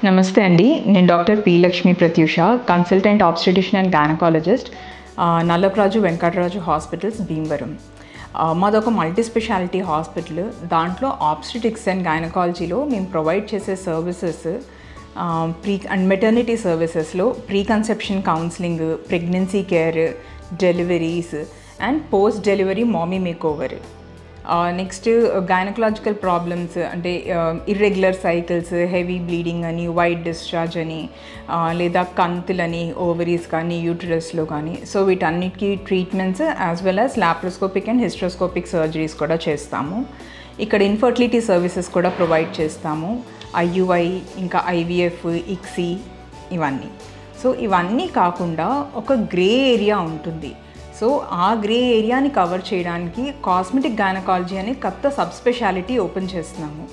నమస్తే అండి. నేను doctor P. Lakshmi Prathyusha, consultant obstetrician and gynaecologist, Nallapraju Venkataraju hospitals, Bhimavaram. మాదొక మల్టీ స్పెషాలిటీ హాస్పిటల్. దాంట్లో ఆబ్స్టెటిక్స్ అండ్ గైనకాలజీలో మేము ప్రొవైడ్ చేసే సర్వీసెస్ ప్రీ అండ్ మెటర్నిటీ సర్వీసెస్లో pre conception counselling, pregnancy care, deliveries and post delivery mommy makeover. Next gynaecological problems అంటే irregular cycles, heavy bleeding అని, white discharge అని, లేదా కంతులని ఓవరీస్ కానీ యూటరస్లో కానీ, సో వీటన్నిటికీ treatments as well as laparoscopic and hysteroscopic surgeries కూడా చేస్తాము. ఇక్కడ ఇన్ఫర్టిలిటీ సర్వీసెస్ కూడా ప్రొవైడ్ చేస్తాము. IUI, ఇంకా IVF, ICSI ఇవన్నీ. సో ఇవన్నీ కాకుండా ఒక గ్రే ఏరియా ఉంటుంది. సో ఆ గ్రే ఏరియాని కవర్ చేయడానికి కాస్మెటిక్ గైనకాలజీ అనే కొత్త సబ్ స్పెషాలిటీ ఓపెన్ చేస్తున్నాము.